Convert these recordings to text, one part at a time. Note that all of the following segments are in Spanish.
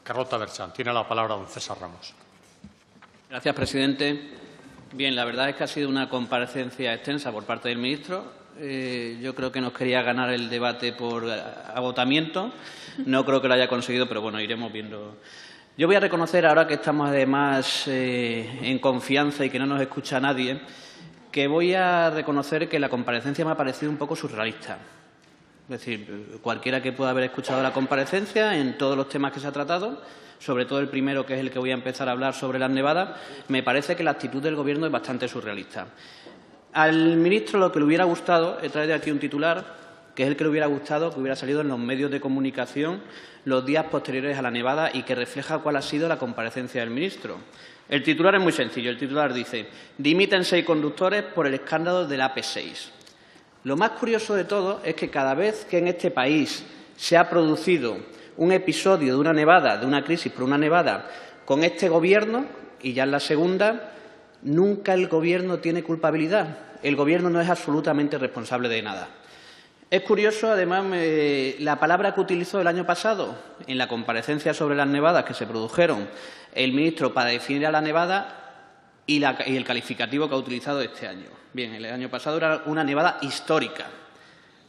Carlota Berchán. Tiene la palabra don César Ramos. Gracias, presidente. Bien, la verdad es que ha sido una comparecencia extensa por parte del ministro. Yo creo que nos quería ganar el debate por agotamiento. No creo que lo haya conseguido, pero bueno, iremos viendo. Yo voy a reconocer, ahora que estamos además en confianza y que no nos escucha nadie, que voy a reconocer que la comparecencia me ha parecido un poco surrealista. Es decir, cualquiera que pueda haber escuchado la comparecencia en todos los temas que se ha tratado, sobre todo el primero, que es el que voy a empezar a hablar sobre las nevadas, me parece que la actitud del Gobierno es bastante surrealista. Al ministro lo que le hubiera gustado, he traído aquí un titular, que es el que le hubiera gustado que hubiera salido en los medios de comunicación los días posteriores a la nevada y que refleja cuál ha sido la comparecencia del ministro. El titular es muy sencillo. El titular dice: dimiten 6 conductores por el escándalo del AP6. Lo más curioso de todo es que cada vez que en este país se ha producido un episodio de una nevada, de una crisis por una nevada, con este Gobierno, y ya en la segunda, nunca el Gobierno tiene culpabilidad. El Gobierno no es absolutamente responsable de nada. Es curioso, además, la palabra que utilizó el año pasado en la comparecencia sobre las nevadas que se produjeron el ministro para definir a la nevada y el calificativo que ha utilizado este año. Bien, el año pasado era una nevada histórica.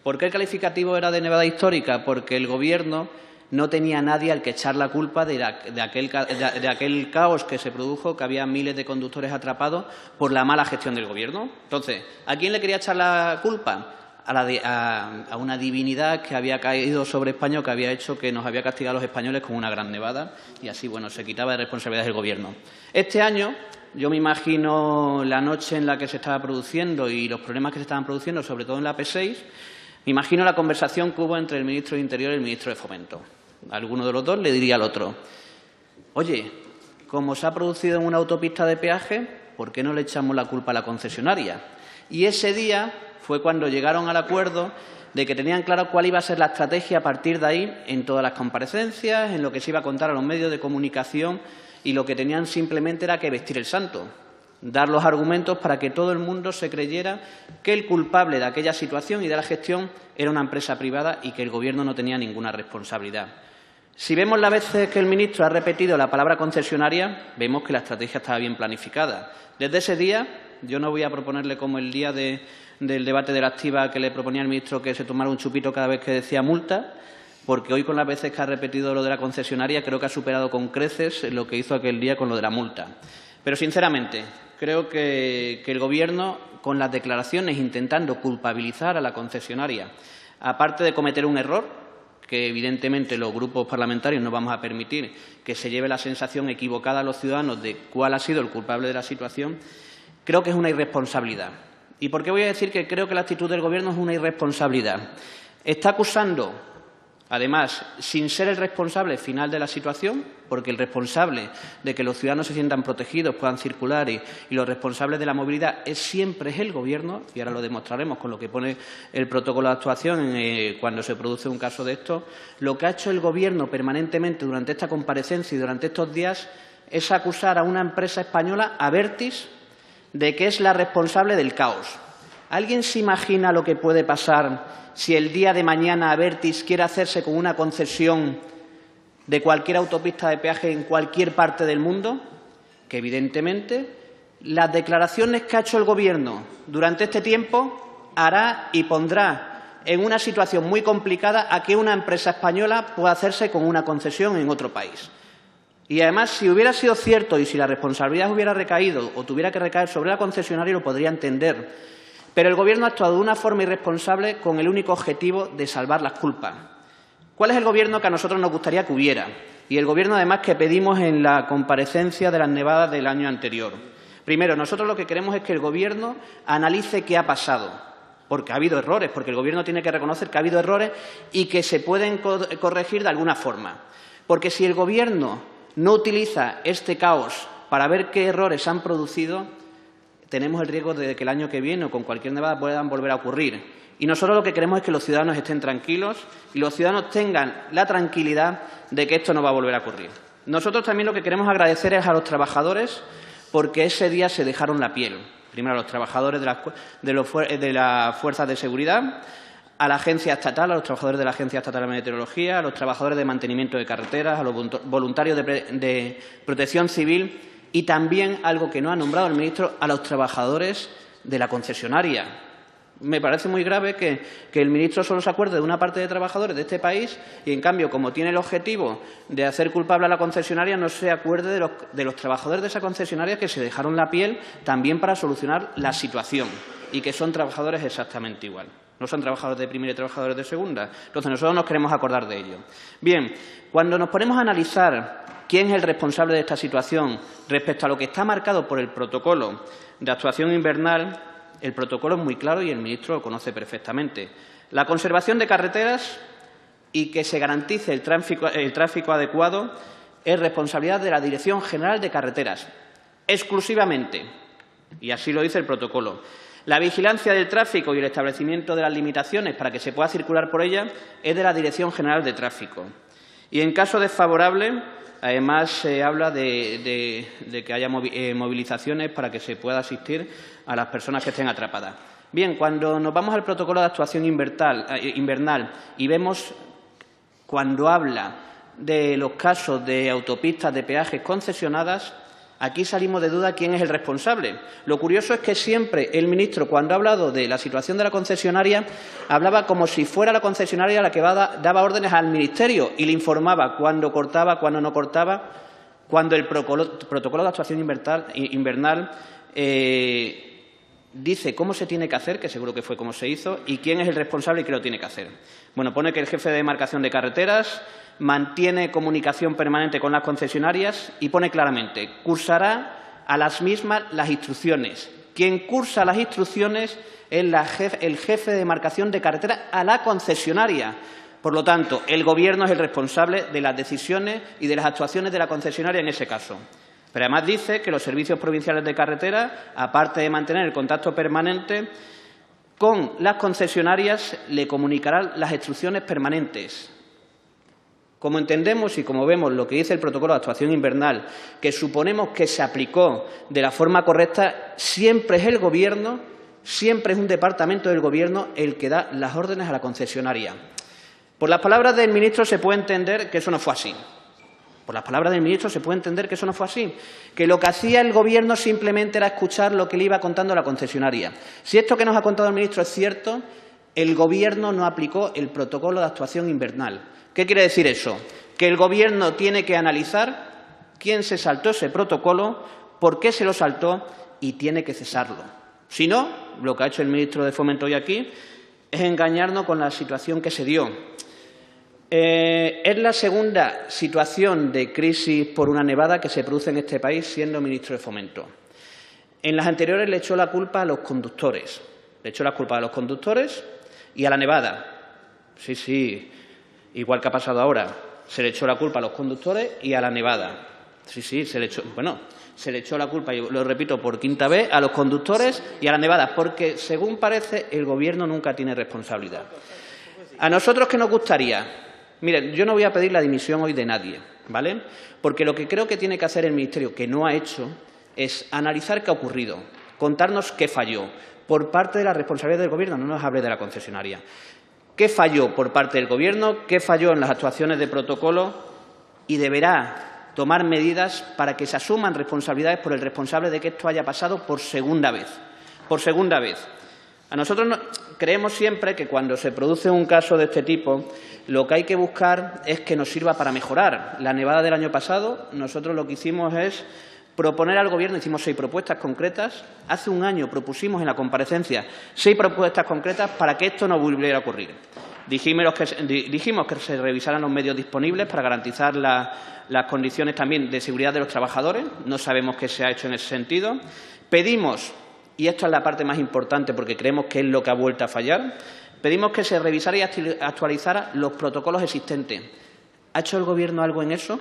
¿Por qué el calificativo era de nevada histórica? Porque el Gobierno no tenía a nadie al que echar la culpa de aquel caos que se produjo, que había miles de conductores atrapados por la mala gestión del Gobierno. Entonces, ¿a quién le quería echar la culpa? A una divinidad que había caído sobre España o que había hecho que nos había castigado a los españoles con una gran nevada y así, bueno, se quitaba de responsabilidades del Gobierno. Este año, yo me imagino la noche en la que se estaba produciendo y los problemas que se estaban produciendo, sobre todo en la AP6, me imagino la conversación que hubo entre el ministro de Interior y el ministro de Fomento. Alguno de los dos le diría al otro: oye, como se ha producido en una autopista de peaje, ¿por qué no le echamos la culpa a la concesionaria? Y ese día fue cuando llegaron al acuerdo de que tenían claro cuál iba a ser la estrategia a partir de ahí en todas las comparecencias, en lo que se iba a contar a los medios de comunicación, y lo que tenían simplemente era que vestir el santo, dar los argumentos para que todo el mundo se creyera que el culpable de aquella situación y de la gestión era una empresa privada y que el Gobierno no tenía ninguna responsabilidad. Si vemos las veces que el ministro ha repetido la palabra concesionaria, vemos que la estrategia estaba bien planificada. Desde ese día, yo no voy a proponerle como el día del debate de la activa que le proponía el ministro que se tomara un chupito cada vez que decía multa, porque hoy con las veces que ha repetido lo de la concesionaria creo que ha superado con creces lo que hizo aquel día con lo de la multa. Pero, sinceramente, creo que el Gobierno, con las declaraciones intentando culpabilizar a la concesionaria, aparte de cometer un error, que evidentemente los grupos parlamentarios no vamos a permitir que se lleve la sensación equivocada a los ciudadanos de cuál ha sido el culpable de la situación, creo que es una irresponsabilidad. ¿Y por qué voy a decir que creo que la actitud del Gobierno es una irresponsabilidad? Está acusando, además, sin ser el responsable final de la situación, porque el responsable de que los ciudadanos se sientan protegidos, puedan circular y los responsables de la movilidad siempre es el Gobierno, y ahora lo demostraremos con lo que pone el protocolo de actuación cuando se produce un caso de esto. Lo que ha hecho el Gobierno permanentemente durante esta comparecencia y durante estos días es acusar a una empresa española, Abertis, de que es la responsable del caos. ¿Alguien se imagina lo que puede pasar si el día de mañana Abertis quiere hacerse con una concesión de cualquier autopista de peaje en cualquier parte del mundo? Que, evidentemente, las declaraciones que ha hecho el Gobierno durante este tiempo hará y pondrá en una situación muy complicada a que una empresa española pueda hacerse con una concesión en otro país. Y, además, si hubiera sido cierto y si la responsabilidad hubiera recaído o tuviera que recaer sobre la concesionaria, lo podría entender. Pero el Gobierno ha actuado de una forma irresponsable con el único objetivo de salvar las culpas. ¿Cuál es el Gobierno que a nosotros nos gustaría que hubiera? Y el Gobierno, además, que pedimos en la comparecencia de las nevadas del año anterior. Primero, nosotros lo que queremos es que el Gobierno analice qué ha pasado, porque ha habido errores, porque el Gobierno tiene que reconocer que ha habido errores y que se pueden corregir de alguna forma. Porque si el Gobierno no utiliza este caos para ver qué errores han producido, tenemos el riesgo de que el año que viene o con cualquier nevada puedan volver a ocurrir. Y nosotros lo que queremos es que los ciudadanos estén tranquilos y los ciudadanos tengan la tranquilidad de que esto no va a volver a ocurrir. Nosotros también lo que queremos agradecer es a los trabajadores porque ese día se dejaron la piel. Primero a los trabajadores de las fuerzas de seguridad, a la agencia estatal, a los trabajadores de la Agencia Estatal de Meteorología, a los trabajadores de mantenimiento de carreteras, a los voluntarios de protección civil y también, algo que no ha nombrado el ministro, a los trabajadores de la concesionaria. Me parece muy grave que el ministro solo se acuerde de una parte de trabajadores de este país y, en cambio, como tiene el objetivo de hacer culpable a la concesionaria, no se acuerde de los trabajadores de esa concesionaria que se dejaron la piel también para solucionar la situación y que son trabajadores exactamente igual. No son trabajadores de primera y trabajadores de segunda. Entonces, nosotros nos queremos acordar de ello. Bien, cuando nos ponemos a analizar quién es el responsable de esta situación respecto a lo que está marcado por el protocolo de actuación invernal, el protocolo es muy claro y el ministro lo conoce perfectamente. La conservación de carreteras y que se garantice el tráfico adecuado es responsabilidad de la Dirección General de Carreteras, exclusivamente, y así lo dice el protocolo. La vigilancia del tráfico y el establecimiento de las limitaciones para que se pueda circular por ella es de la Dirección General de Tráfico. Y, en caso desfavorable, además se habla de que haya movilizaciones para que se pueda asistir a las personas que estén atrapadas. Bien, cuando nos vamos al protocolo de actuación invernal y vemos cuando habla de los casos de autopistas de peajes concesionadas, aquí salimos de duda quién es el responsable. Lo curioso es que siempre el ministro, cuando ha hablado de la situación de la concesionaria, hablaba como si fuera la concesionaria la que daba órdenes al ministerio y le informaba cuándo cortaba, cuándo no cortaba, cuando el protocolo de actuación invernal dice cómo se tiene que hacer, que seguro que fue como se hizo, y quién es el responsable y qué lo tiene que hacer. Bueno, pone que el jefe de demarcación de carreteras mantiene comunicación permanente con las concesionarias y pone claramente, cursará a las mismas las instrucciones. Quien cursa las instrucciones es el jefe de demarcación de carreteras a la concesionaria. Por lo tanto, el Gobierno es el responsable de las decisiones y de las actuaciones de la concesionaria en ese caso. Pero además dice que los servicios provinciales de carretera, aparte de mantener el contacto permanente con las concesionarias, le comunicarán las instrucciones permanentes. Como entendemos y como vemos lo que dice el protocolo de actuación invernal, que suponemos que se aplicó de la forma correcta, siempre es el Gobierno, siempre es un departamento del Gobierno el que da las órdenes a la concesionaria. Por las palabras del ministro se puede entender que eso no fue así. Por las palabras del ministro se puede entender que eso no fue así, que lo que hacía el Gobierno simplemente era escuchar lo que le iba contando la concesionaria. Si esto que nos ha contado el ministro es cierto, el Gobierno no aplicó el protocolo de actuación invernal. ¿Qué quiere decir eso? Que el Gobierno tiene que analizar quién se saltó ese protocolo, por qué se lo saltó y tiene que cesarlo. Si no, lo que ha hecho el ministro de Fomento hoy aquí es engañarnos con la situación que se dio. Es la segunda situación de crisis por una nevada que se produce en este país siendo ministro de Fomento. En las anteriores le echó la culpa a los conductores. Le echó la culpa a los conductores y a la nevada. Sí, igual que ha pasado ahora. Se le echó la culpa a los conductores y a la nevada. Sí, se le echó la culpa, y lo repito por quinta vez, a los conductores y a la nevada, porque, según parece, el Gobierno nunca tiene responsabilidad. A nosotros, ¿qué nos gustaría? Miren, yo no voy a pedir la dimisión hoy de nadie, ¿vale? Porque lo que creo que tiene que hacer el Ministerio, que no ha hecho, es analizar qué ha ocurrido, contarnos qué falló por parte de la responsabilidad del Gobierno, no nos hable de la concesionaria. ¿Qué falló por parte del Gobierno? ¿Qué falló en las actuaciones de protocolo? Y deberá tomar medidas para que se asuman responsabilidades por el responsable de que esto haya pasado por segunda vez. Por segunda vez. A nosotros creemos siempre que cuando se produce un caso de este tipo, lo que hay que buscar es que nos sirva para mejorar. La nevada del año pasado, nosotros lo que hicimos es proponer al Gobierno, hicimos 6 propuestas concretas. Hace un año propusimos en la comparecencia 6 propuestas concretas para que esto no volviera a ocurrir. Dijimos que se revisaran los medios disponibles para garantizar las condiciones también de seguridad de los trabajadores. No sabemos qué se ha hecho en ese sentido. Pedimos, y esto es la parte más importante porque creemos que es lo que ha vuelto a fallar, pedimos que se revisara y actualizara los protocolos existentes. ¿Ha hecho el Gobierno algo en eso?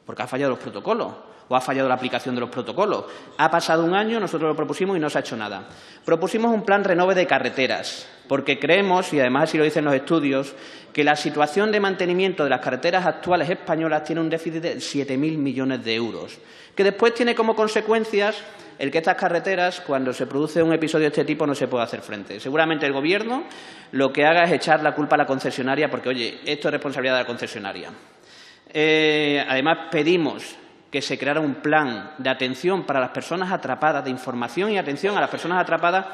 porque ha fallado los protocolos o ha fallado la aplicación de los protocolos. Ha pasado un año, nosotros lo propusimos y no se ha hecho nada. Propusimos un plan renove de carreteras, porque creemos, y además así lo dicen los estudios, que la situación de mantenimiento de las carreteras actuales españolas tiene un déficit de 7.000 millones de euros, que después tiene como consecuencias el que estas carreteras, cuando se produce un episodio de este tipo, no se puede hacer frente. Seguramente el Gobierno lo que haga es echar la culpa a la concesionaria, porque, oye, esto es responsabilidad de la concesionaria. Además, pedimos que se creara un plan de atención para las personas atrapadas, de información y atención a las personas atrapadas.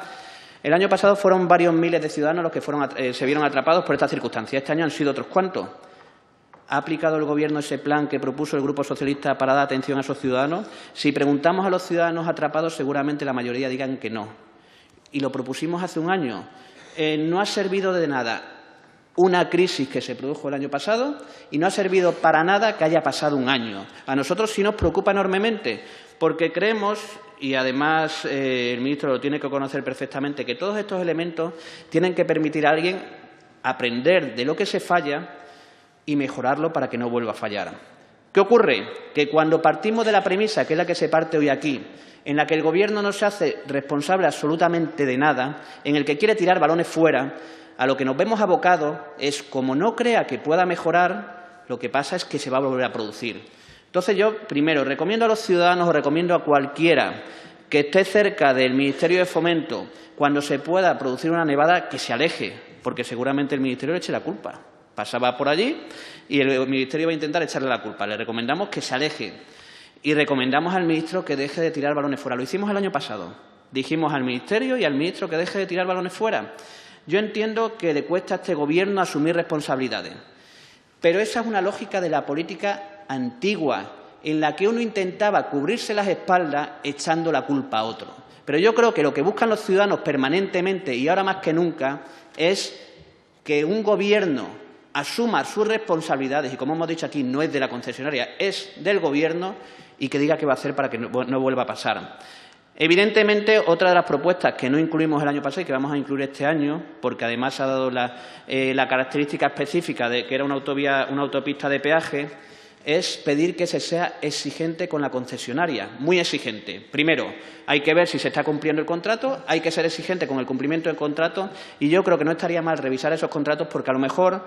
El año pasado fueron varios miles de ciudadanos los que se vieron atrapados por esta circunstancia. Este año han sido otros cuantos. ¿Ha aplicado el Gobierno ese plan que propuso el Grupo Socialista para dar atención a esos ciudadanos? Si preguntamos a los ciudadanos atrapados, seguramente la mayoría digan que no. Y lo propusimos hace un año. No ha servido de nada una crisis que se produjo el año pasado y no ha servido para nada que haya pasado un año. A nosotros sí nos preocupa enormemente, porque creemos, y además el ministro lo tiene que conocer perfectamente, que todos estos elementos tienen que permitir a alguien aprender de lo que se falla y mejorarlo para que no vuelva a fallar. ¿Qué ocurre? Que cuando partimos de la premisa, que es la que se parte hoy aquí, en la que el Gobierno no se hace responsable absolutamente de nada, en el que quiere tirar balones fuera, a lo que nos vemos abocados es, como no crea que pueda mejorar, lo que pasa es que se va a volver a producir. Entonces yo, primero, recomiendo a los ciudadanos o recomiendo a cualquiera que esté cerca del Ministerio de Fomento, cuando se pueda producir una nevada, que se aleje, porque seguramente el Ministerio le eche la culpa. Pasaba por allí y el Ministerio va a intentar echarle la culpa. Le recomendamos que se aleje y recomendamos al ministro que deje de tirar balones fuera. Lo hicimos el año pasado. Dijimos al Ministerio y al ministro que deje de tirar balones fuera. Yo entiendo que le cuesta a este Gobierno asumir responsabilidades, pero esa es una lógica de la política antigua, en la que uno intentaba cubrirse las espaldas echando la culpa a otro. Pero yo creo que lo que buscan los ciudadanos permanentemente, y ahora más que nunca, es que un Gobierno asuma sus responsabilidades, y como hemos dicho aquí, no es de la concesionaria, es del Gobierno, y que diga qué va a hacer para que no vuelva a pasar. Evidentemente, otra de las propuestas que no incluimos el año pasado y que vamos a incluir este año, porque además ha dado la característica específica de que era una autopista de peaje, es pedir que se sea exigente con la concesionaria, muy exigente. Primero, hay que ver si se está cumpliendo el contrato, hay que ser exigente con el cumplimiento del contrato y yo creo que no estaría mal revisar esos contratos porque a lo mejor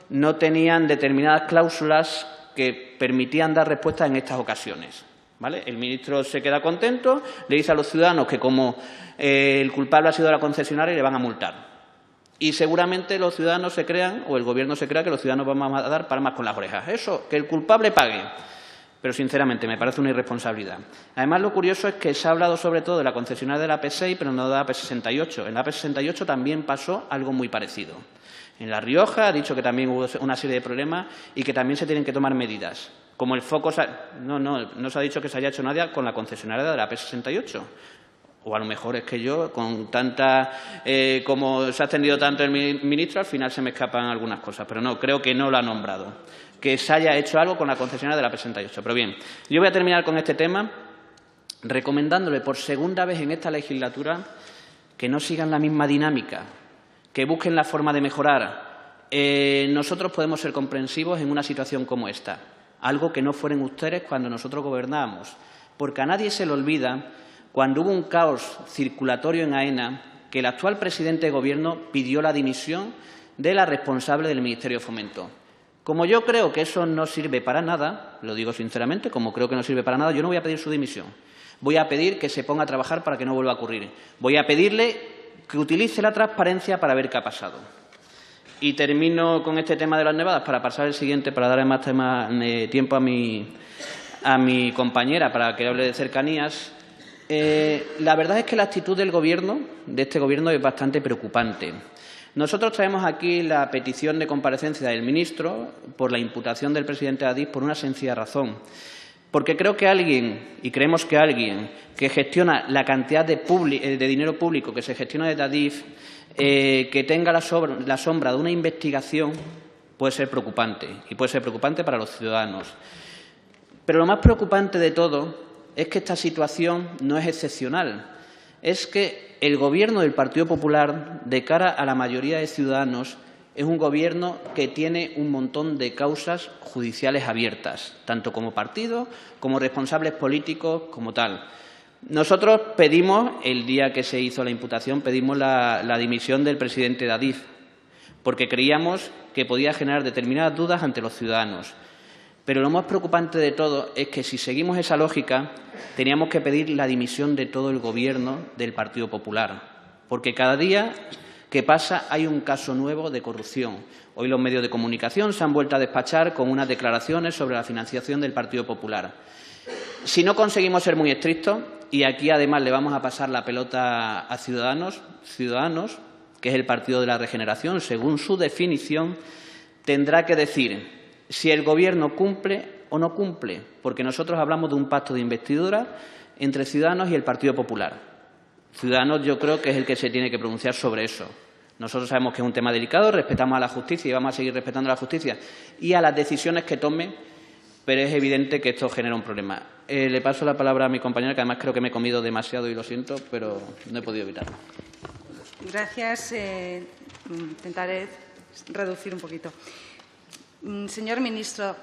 no tenían determinadas cláusulas que permitían dar respuesta en estas ocasiones. ¿Vale? El ministro se queda contento, le dice a los ciudadanos que como el culpable ha sido la concesionaria le van a multar. Y seguramente los ciudadanos se crean, o el Gobierno se crea, que los ciudadanos vamos a dar palmas con las orejas. Eso, que el culpable pague. Pero, sinceramente, me parece una irresponsabilidad. Además, lo curioso es que se ha hablado sobre todo de la concesionaria de la AP6, pero no de la AP68. En la AP68 también pasó algo muy parecido. En La Rioja ha dicho que también hubo una serie de problemas y que también se tienen que tomar medidas. Como el foco... No se ha dicho que se haya hecho nada con la concesionaria de la AP68. O a lo mejor es que yo, con tanta... como se ha extendido tanto el ministro, al final se me escapan algunas cosas. Pero no, creo que no lo ha nombrado. Que se haya hecho algo con la concesionaria de la AP68. Pero bien, yo voy a terminar con este tema recomendándole por segunda vez en esta legislatura que no sigan la misma dinámica, que busquen la forma de mejorar. Nosotros podemos ser comprensivos en una situación como esta. Algo que no fueron ustedes cuando nosotros gobernábamos. Porque a nadie se le olvida, cuando hubo un caos circulatorio en AENA, que el actual presidente de Gobierno pidió la dimisión de la responsable del Ministerio de Fomento. Como yo creo que eso no sirve para nada, lo digo sinceramente, como creo que no sirve para nada, yo no voy a pedir su dimisión. Voy a pedir que se ponga a trabajar para que no vuelva a ocurrir. Voy a pedirle que utilice la transparencia para ver qué ha pasado. Y termino con este tema de las nevadas para pasar al siguiente, para darle más tiempo a mi compañera para que hable de cercanías. La verdad es que la actitud del Gobierno, de este Gobierno, es bastante preocupante. Nosotros traemos aquí la petición de comparecencia del ministro por la imputación del presidente Adif por una sencilla razón. Porque creo que alguien, y creemos que alguien, que gestiona la cantidad de dinero público que se gestiona desde Adif, que tenga la sombra de una investigación, puede ser preocupante. Y puede ser preocupante para los ciudadanos. Pero lo más preocupante de todo es que esta situación no es excepcional. Es que el Gobierno del Partido Popular, de cara a la mayoría de ciudadanos, es un Gobierno que tiene un montón de causas judiciales abiertas, tanto como partido como responsables políticos como tal. Nosotros pedimos, el día que se hizo la imputación, pedimos la dimisión del presidente de Adif, porque creíamos que podía generar determinadas dudas ante los ciudadanos. Pero lo más preocupante de todo es que, si seguimos esa lógica, teníamos que pedir la dimisión de todo el Gobierno del Partido Popular, porque cada día que pasa hay un caso nuevo de corrupción. Hoy los medios de comunicación se han vuelto a despachar con unas declaraciones sobre la financiación del Partido Popular. Si no conseguimos ser muy estrictos, y aquí además le vamos a pasar la pelota a Ciudadanos, que es el Partido de la Regeneración, según su definición, tendrá que decir si el Gobierno cumple o no cumple, porque nosotros hablamos de un pacto de investidura entre Ciudadanos y el Partido Popular. Ciudadanos, yo creo que es el que se tiene que pronunciar sobre eso. Nosotros sabemos que es un tema delicado, respetamos a la justicia y vamos a seguir respetando a la justicia y a las decisiones que tome, pero es evidente que esto genera un problema. Le paso la palabra a mi compañera, que además creo que me he comido demasiado y lo siento, pero no he podido evitarlo. Gracias. Intentaré reducir un poquito. Señor ministro,